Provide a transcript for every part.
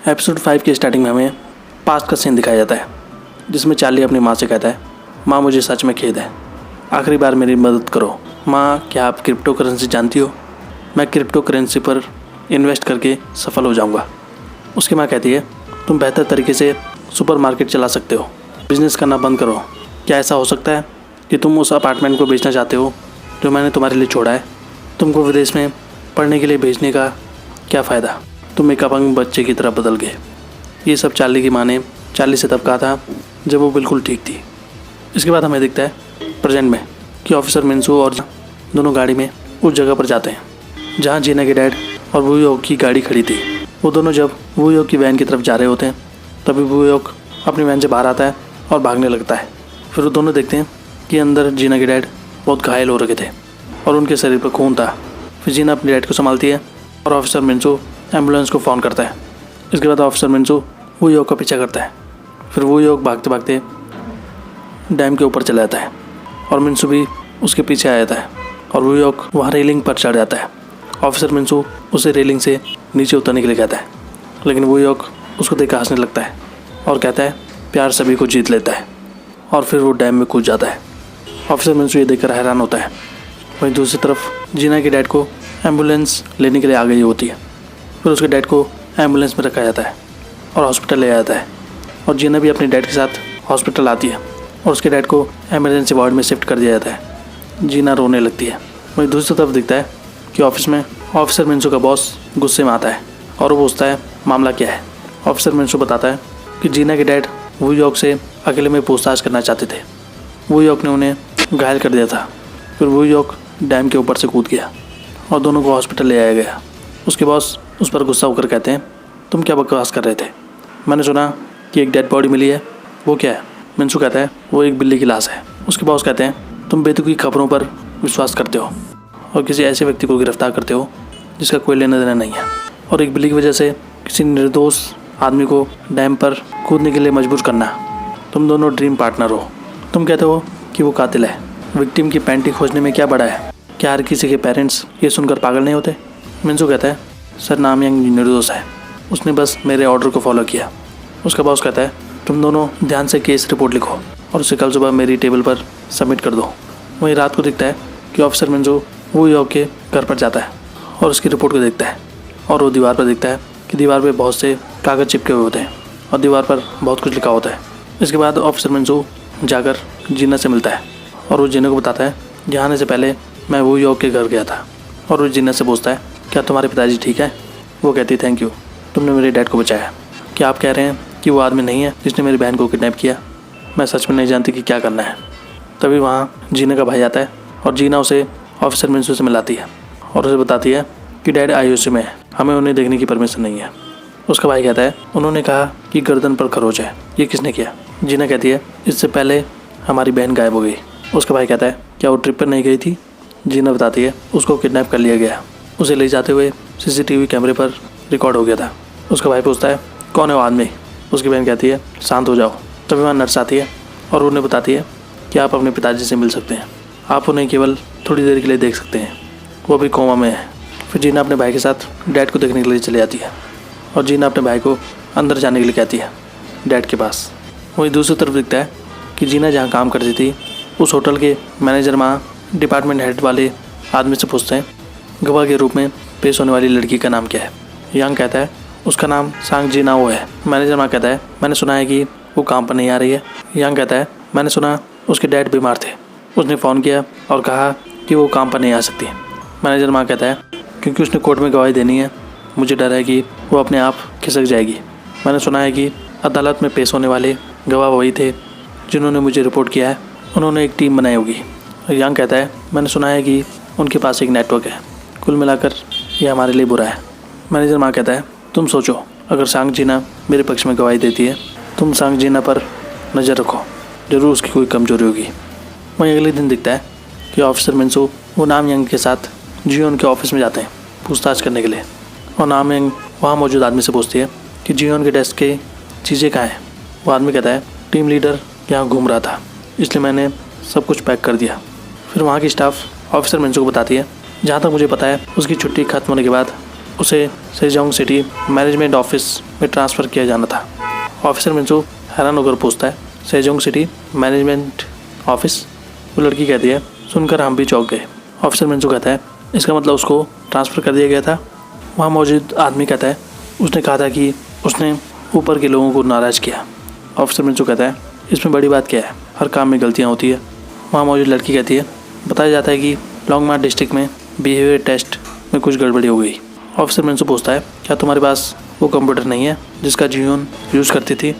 Episode 5 की starting में हमें पास्ट का सीन दिखाया जाता है, जिसमें चार्ली अपनी माँ से कहता है, माँ मुझे सच में खेद है, आखिरी बार मेरी मदद करो। माँ क्या आप क्रिप्टो करेंसी जानती हो? मैं क्रिप्टो करेंसी पर इन्वेस्ट करके सफल हो जाऊँगा। उसकी माँ कहती है, तुम बेहतर तरीके से सुपरमार्केट चला सकते हो, बिजनेस करना बंद करो। क्या ऐसा हो सकता है कि तुम उस अपार्टमेंट को बेचना चाहते हो जो मैंने तुम्हारे लिए छोड़ा है? तुमको विदेश में पढ़ने के लिए भेजने का क्या फ़ायदा? तुम एक अपंग बच्चे की तरह बदल गए। ये सब चार्ली की माँ ने चार्ली से तब कहा था जब वो बिल्कुल ठीक थी। इसके बाद हमें दिखता है प्रेजेंट में कि ऑफिसर मिन्सू और दोनों गाड़ी में उस जगह पर जाते हैं जहाँ जीना के डैड और वू योग की गाड़ी खड़ी थी। वो दोनों जब वू योग की वैन की तरफ जा रहे होते हैं तभी वू योग अपनी वैन से बाहर आता है और भागने लगता है। फिर वो दोनों देखते हैं कि अंदर जीना के डैड बहुत घायल हो रखे थे और उनके शरीर पर खून था। फिर जीना अपने डैड को संभालती है और ऑफिसर मिन्सू एम्बुलेंस को फ़ोन करता है। इसके बाद ऑफिसर मिन्सू वू योग का पीछा करता है। फिर वू योग भागते भागते डैम के ऊपर चला जाता है और मिन्सू भी उसके पीछे आ जाता है और वू योग वहाँ रेलिंग पर चढ़ जाता है। ऑफिसर मिन्सू उसे रेलिंग से नीचे उतरने के लिए कहता है, लेकिन वू योग उसको देख हंसने लगता है और कहता है प्यार सभी को जीत लेता है, और फिर वो डैम में कूद जाता है। ऑफिसर मिन्सू ये देखकर हैरान होता है। वहीं दूसरी तरफ जीना के डैड को एम्बुलेंस लेने के लिए आ गई होती है। फिर उसके डैड को एम्बुलेंस में रखा जाता है और हॉस्पिटल ले जाता है और जीना भी अपने डैड के साथ हॉस्पिटल आती है और उसके डैड को इमरजेंसी वार्ड में शिफ्ट कर दिया जाता है। जीना रोने लगती है। वहीं दूसरी तरफ दिखता है कि ऑफिस में ऑफिसर मिन्सू का बॉस गुस्से में आता है और वो पूछता है मामला क्या है। ऑफिसर मिन्सू बताता है कि जीना के डैड वू योग से अकेले में पूछताछ करना चाहते थे। वू योग ने उन्हें घायल कर दिया था। फिर वू योग डैम के ऊपर से कूद गया और दोनों को हॉस्पिटल ले आया गया। उसके बॉस उस पर गुस्सा होकर कहते हैं, तुम क्या बकवास कर रहे थे? मैंने सुना कि एक डेड बॉडी मिली है। वो क्या है? मिन्सू कहता है वो एक बिल्ली की लाश है। उसके बॉस कहते हैं तुम बेतुकी खबरों पर विश्वास करते हो और किसी ऐसे व्यक्ति को गिरफ्तार करते हो जिसका कोई लेना देना नहीं है, और एक बिल्ली की वजह से किसी निर्दोष आदमी को डैम पर कूदने के लिए मजबूर करना। तुम दोनों ड्रीम पार्टनर हो। तुम कहते हो कि वो कातिल है। विक्टिम की पैंटी खोजने में क्या बड़ा है? क्या हर किसी के पेरेंट्स ये सुनकर पागल नहीं होते? मिन्सू कहता है सर नामयांग निर्दोष है, उसने बस मेरे ऑर्डर को फॉलो किया। उसका बॉस कहता है तुम दोनों ध्यान से केस रिपोर्ट लिखो और उसे कल सुबह मेरी टेबल पर सबमिट कर दो। वहीं रात को दिखता है कि ऑफिसर मिन्सू वू योग के घर पर जाता है और उसकी रिपोर्ट को देखता है और वो दीवार पर देखता है कि दीवार पर बहुत से कागज़ चिपके हुए होते हैं और दीवार पर बहुत कुछ लिखा होता है। इसके बाद ऑफिसर मिन्सू जाकर जीना से मिलता है और वो जीना को बताता है यहाँ आने से पहले मैं वू योग के घर गया था। और वो जीना से पूछता है क्या तुम्हारे पिताजी ठीक है? वो कहती है थैंक यू, तुमने मेरे डैड को बचाया। क्या आप कह रहे हैं कि वो आदमी नहीं है जिसने मेरी बहन को किडनैप किया? मैं सच में नहीं जानती कि क्या करना है। तभी वहाँ जीना का भाई आता है और जीना उसे ऑफिसर मिन्सू से मिलाती है और उसे बताती है कि डैड IOC में है, हमें उन्हें देखने की परमिशन नहीं है। उसका भाई कहता है उन्होंने कहा कि गर्दन पर खरोच है, ये किसने किया? जीना कहती है इससे पहले हमारी बहन गायब हो गई। उसका भाई कहता है क्या वो ट्रिप पर नहीं गई थी? जीना बताती है उसको किडनैप कर लिया गया, उसे ले जाते हुए CCTV कैमरे पर रिकॉर्ड हो गया था। उसका भाई पूछता है कौन है वो आदमी? उसकी बहन कहती है शांत हो जाओ। तभी वहाँ नर्स आती है और उन्हें बताती है कि आप अपने पिताजी से मिल सकते हैं, आप उन्हें केवल थोड़ी देर के लिए देख सकते हैं, वो भी कोमा में है। फिर जीना अपने भाई के साथ डैड को देखने के लिए चली जाती है और जीना अपने भाई को अंदर जाने के लिए कहती है डैड के पास। वहीं दूसरी तरफ दिखता है कि जीना जहाँ काम करती थी उस होटल के मैनेजर माँ डिपार्टमेंट हेड वाले आदमी से पूछते हैं गवाह के रूप में पेश होने वाली लड़की का नाम क्या है? यांग कहता है उसका नाम सांग जीनाओ है। मैनेजर माँ कहता है मैंने सुना है कि वो काम पर नहीं आ रही है। यांग कहता है मैंने सुना उसके डैड बीमार थे, उसने फ़ोन किया और कहा कि वो काम पर नहीं आ सकती। मैनेजर माँ कहता है क्योंकि उसने कोर्ट में गवाही देनी है, मुझे डर है कि वो अपने आप खिसक जाएगी। मैंने सुना है कि अदालत में पेश होने वाले गवाह वही थे जिन्होंने मुझे रिपोर्ट किया है, उन्होंने एक टीम बनाई होगी। यांग कहता है मैंने सुना है कि उनके पास एक नेटवर्क है, कुल मिलाकर यह हमारे लिए बुरा है। मैनेजर माँ कहता है तुम सोचो अगर सांग जीना मेरे पक्ष में गवाही देती है, तुम सांग जीना पर नज़र रखो, ज़रूर उसकी कोई कमजोरी होगी। वहीं अगले दिन दिखता है कि ऑफिसर मिन्सू वो नामयांग के साथ जियोन के ऑफिस में जाते हैं पूछताछ करने के लिए, और नामयांग वहाँ मौजूद आदमी से पूछती है कि जियोन के डेस्क के चीज़ें कहाँ हैं। वो आदमी कहता है टीम लीडर यहाँ घूम रहा था, इसलिए मैंने सब कुछ पैक कर दिया। फिर वहाँ की स्टाफ ऑफिसर मिन्सू को बताती है जहाँ तक मुझे पता है उसकी छुट्टी खत्म होने के बाद उसे सेजोंग सिटी मैनेजमेंट ऑफिस में ट्रांसफ़र किया जाना था। ऑफिसर मिंचू हैरान होकर पूछता है, सेजोंग सिटी मैनेजमेंट ऑफिस? वो लड़की कहती है, सुनकर हम भी चौंक गए। ऑफिसर मिंचू कहता है, इसका मतलब उसको ट्रांसफ़र कर दिया गया था? वहाँ मौजूद आदमी कहता है, उसने कहा था कि उसने ऊपर के लोगों को नाराज़ किया। ऑफिसर मिंचू कहता है, इसमें बड़ी बात क्या है, हर काम में गलतियाँ होती है। वहाँ मौजूद लड़की कहती है, बताया जाता है कि लोंगमार्ग डिस्ट्रिक्ट में बिहेवियर टेस्ट में कुछ गड़बड़ी हो गई। ऑफिसर मिंचू पूछता है, क्या तुम्हारे पास वो कंप्यूटर नहीं है जिसका जियोन यूज़ करती थी?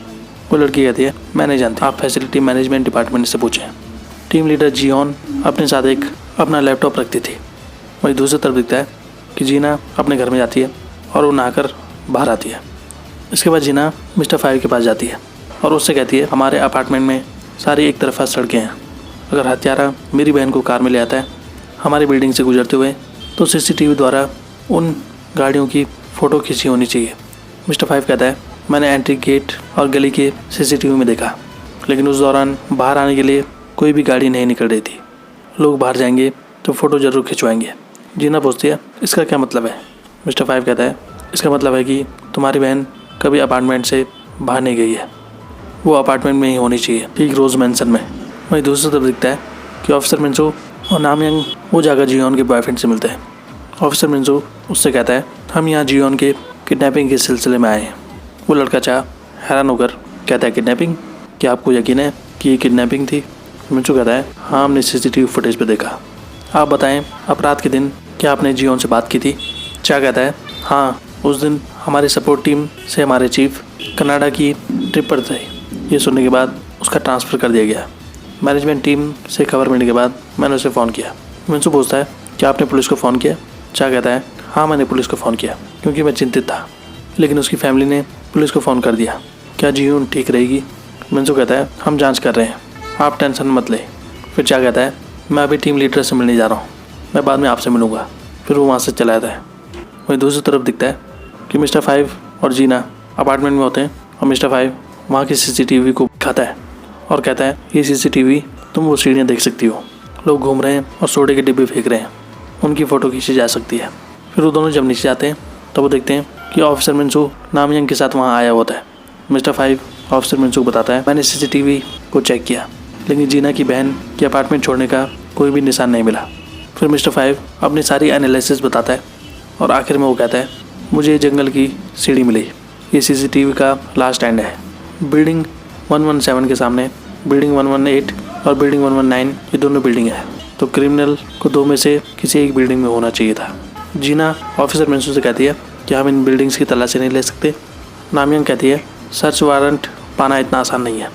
वो लड़की कहती है, मैं नहीं जानती, आप फैसिलिटी मैनेजमेंट डिपार्टमेंट से पूछें। टीम लीडर जियोन अपने साथ एक अपना लैपटॉप रखती थी। वहीं दूसरी तरफ दिखता है कि जीना अपने घर में जाती है और वो नहाकर बाहर आती है। इसके बाद जीना मिस्टर 5 के पास जाती है और उससे कहती है, हमारे अपार्टमेंट में सारी एक तरफा सड़कें हैं। अगर हत्यारा मेरी बहन को कार में ले आता है हमारी बिल्डिंग से गुजरते हुए तो CCTV द्वारा उन गाड़ियों की फ़ोटो खींची होनी चाहिए। मिस्टर 5 कहता है, मैंने एंट्री गेट और गली के CCTV में देखा, लेकिन उस दौरान बाहर आने के लिए कोई भी गाड़ी नहीं निकल रही थी। लोग बाहर जाएंगे तो फ़ोटो ज़रूर खिंचवाएंगे। जीना पूछती है, इसका क्या मतलब है? मिस्टर 5 कहता है, इसका मतलब है कि तुम्हारी बहन कभी अपार्टमेंट से बाहर नहीं गई है, वो अपार्टमेंट में ही होनी चाहिए, ठीक रोज़ मैंसन में। वहीं दूसरी तरफ दिखता है कि ऑफिसर मिंचू और नामयंग वो जाकर जियोन के बॉयफ्रेंड से मिलते हैं। ऑफिसर मिंचू उससे कहता है, हम यहाँ जियोन के किडनैपिंग के सिलसिले में आए हैं। वो लड़का हैरान होकर कहता है, किडनैपिंग? क्या आपको यकीन है कि ये किडनैपिंग थी? मिंचू कहता है, हाँ, हमने CCTV फुटेज पे देखा। आप बताएं, अपराध के दिन क्या आपने जियोन से बात की थी? चा कहता है, हाँ, उस दिन हमारी सपोर्ट टीम से हमारे चीफ कनाडा की ट्रिप पर थे। ये सुनने के बाद उसका ट्रांसफ़र कर दिया गया। मैनेजमेंट टीम से खबर मिलने के बाद मैंने उसे फ़ोन किया। मिंचू पूछता है, क्या आपने पुलिस को फ़ोन किया? चा कहता है, हाँ, मैंने पुलिस को फ़ोन किया क्योंकि मैं चिंतित था, लेकिन उसकी फैमिली ने पुलिस को फ़ोन कर दिया। क्या जियोन ठीक रहेगी? मिंचू कहता है, हम जांच कर रहे हैं, आप टेंशन मत लें। फिर चा कहता है, मैं अभी टीम लीडर से मिलने जा रहा हूँ, मैं बाद में आपसे मिलूँगा। फिर वो वहाँ से चला जाता है। वहीं दूसरी तरफ दिखता है कि मिस्टर 5 और जीना अपार्टमेंट में होते हैं और मिस्टर 5 वहाँ की CCTV को खाता है और कहता है, ये CCTV तुम वो सीढ़ियाँ देख सकती हो, लोग घूम रहे हैं और सोडे के डिब्बे फेंक रहे हैं, उनकी फ़ोटो खींची जा सकती है। फिर वो दोनों जब नीचे जाते हैं तो वो देखते हैं कि ऑफिसर मिंचू नामयंग के साथ वहाँ आया होता है। मिस्टर 5 ऑफिसर मिंचू को बताता है, मैंने CCTV को चेक किया, लेकिन जीना की बहन के अपार्टमेंट छोड़ने का कोई भी निशान नहीं मिला। फिर मिस्टर 5 अपनी सारी एनालिसिस बताता है और आखिर में वो कहता है, मुझे जंगल की सीढ़ी मिली, ये CCTV का लास्ट एंड है। बिल्डिंग 117 के सामने बिल्डिंग 118 और बिल्डिंग 119 ये दोनों बिल्डिंग है, तो क्रिमिनल को दो में से किसी एक बिल्डिंग में होना चाहिए था। जीना ऑफिसर मिंचू से कहती है, क्या हम इन बिल्डिंग्स की तलाशी नहीं ले सकते? नामयंग कहती है, सर्च वारंट पाना इतना आसान नहीं है।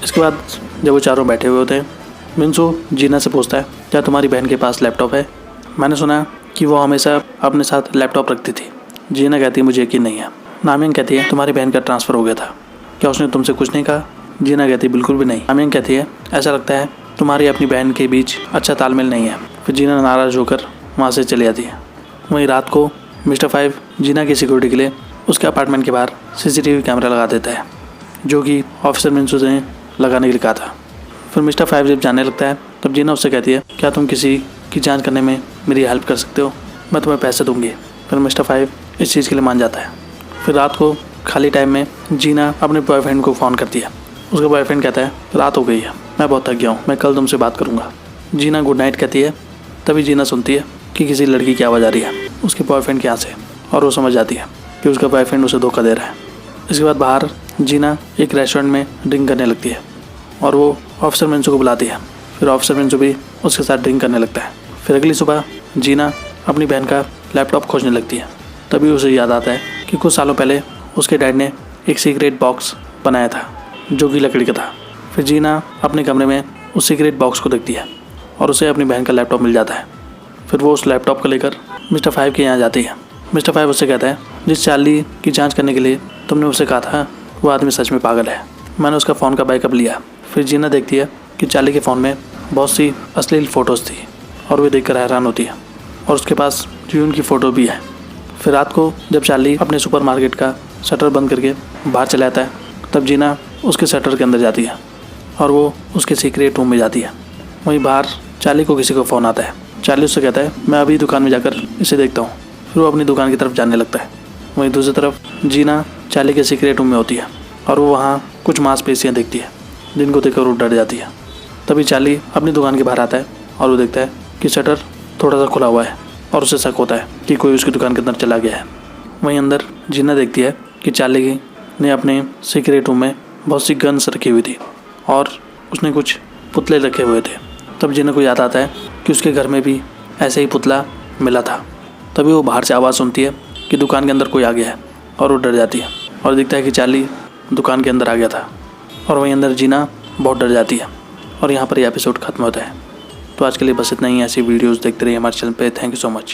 इसके बाद जब वो चारों बैठे हुए होते हैं, मिंचू जीना से पूछता है, क्या तुम्हारी बहन के पास लैपटॉप है? मैंने सुना कि वो हमेशा अपने साथ लैपटॉप रखती थी। जीना कहती है, मुझे यकीन नहीं है। नामयंग कहती है, तुम्हारी बहन का ट्रांसफ़र हो गया था, क्या उसने तुमसे कुछ नहीं कहा? जीना कहती है, बिल्कुल भी नहीं। नामयंग कहती है, ऐसा लगता है तुम्हारी अपनी बहन के बीच अच्छा तालमेल नहीं है। फिर जीना नाराज़ होकर वहाँ से चली जाती है। वहीं रात को मिस्टर 5 जीना की सिक्योरिटी के लिए उसके अपार्टमेंट के बाहर CCTV कैमरा लगा देता है, जो कि ऑफिसर मिंचू ने लगाने के लिए कहा था। फिर मिस्टर 5 जब जाने लगता है तब जीना उससे कहती है, क्या तुम किसी की जांच करने में मेरी हेल्प कर सकते हो? मैं तुम्हें पैसे दूंगी। फिर मिस्टर 5 इस चीज़ के लिए मान जाता है। फिर रात को खाली टाइम में जीना अपने बॉयफ्रेंड को फ़ोन करती है। उसका बॉयफ्रेंड कहता है, रात हो गई है, मैं बहुत थक गया हूँ, मैं कल तुमसे बात करूँगा। जीना गुड नाइट कहती है। तभी जीना सुनती है कि किसी लड़की की आवाज़ आ रही है उसके बॉयफ्रेंड के यहाँ से, और वो समझ जाती है कि उसका बॉयफ्रेंड उसे धोखा दे रहा है। इसके बाद बाहर जीना एक रेस्टोरेंट में ड्रिंक करने लगती है और वो ऑफिसर मिंचू को बुलाती है। फिर ऑफिसर मिंचू भी उसके साथ ड्रिंक करने लगता है। फिर अगली सुबह जीना अपनी बहन का लैपटॉप खोजने लगती है। तभी उसे याद आता है कि कुछ सालों पहले उसके डैड ने एक सीक्रेट बॉक्स बनाया था जो कि लकड़ी का था। फिर जीना अपने कमरे में उस सीक्रेट बॉक्स को देखती है और उसे अपनी बहन का लैपटॉप मिल जाता है। फिर वो उस लैपटॉप को लेकर मिस्टर 5 के यहाँ जाती है। मिस्टर 5 उससे कहता है, जिस चार्ली की जांच करने के लिए तुमने उससे कहा था वो आदमी सच में पागल है। मैंने उसका फ़ोन का बैकअप लिया। फिर जीना देखती है कि चार्ली के फ़ोन में बहुत सी अश्लील फ़ोटोज़ थी और वे देखकर हैरान होती है और उसके पास जियोन की फ़ोटो भी है। फिर रात को जब चार्ली अपने सुपरमार्केट का शटर बंद करके बाहर चला जाता है तब जीना उसके शटर के अंदर जाती है और वो उसके सीक्रेट रूम में जाती है। वहीं बाहर चार्ली को किसी को फ़ोन आता है। चार्ली उससे कहता है, मैं अभी दुकान में जाकर इसे देखता हूँ। फिर वो अपनी दुकान की तरफ जाने लगता है। वहीं दूसरी तरफ जीना चार्ली के सीक्रेट रूम में होती है और वो वहाँ कुछ मांसपेशियाँ देखती है जिनको देखकर वो डर जाती है। तभी चार्ली अपनी दुकान के बाहर आता है और वो देखता है कि शटर थोड़ा सा खुला हुआ है और उसे शक होता है कि कोई उसकी दुकान के अंदर चला गया है। वहीं अंदर जीना देखती है कि चार्ली ने अपने सीक्रेट रूम में बहुत सी गन्स रखी हुई थी और उसने कुछ पुतले रखे हुए थे। तब जीना को याद आता है कि उसके घर में भी ऐसे ही पुतला मिला था। तभी वो बाहर से आवाज़ सुनती है कि दुकान के अंदर कोई आ गया है और वो डर जाती है और दिखता है कि चार्ली दुकान के अंदर आ गया था। और वहीं अंदर जीना बहुत डर जाती है और यहाँ पर यह एपिसोड खत्म होता है। तो आज के लिए बस इतना ही। ऐसी वीडियोस देखते रहिए हमारे चैनल पे। Thank you so much.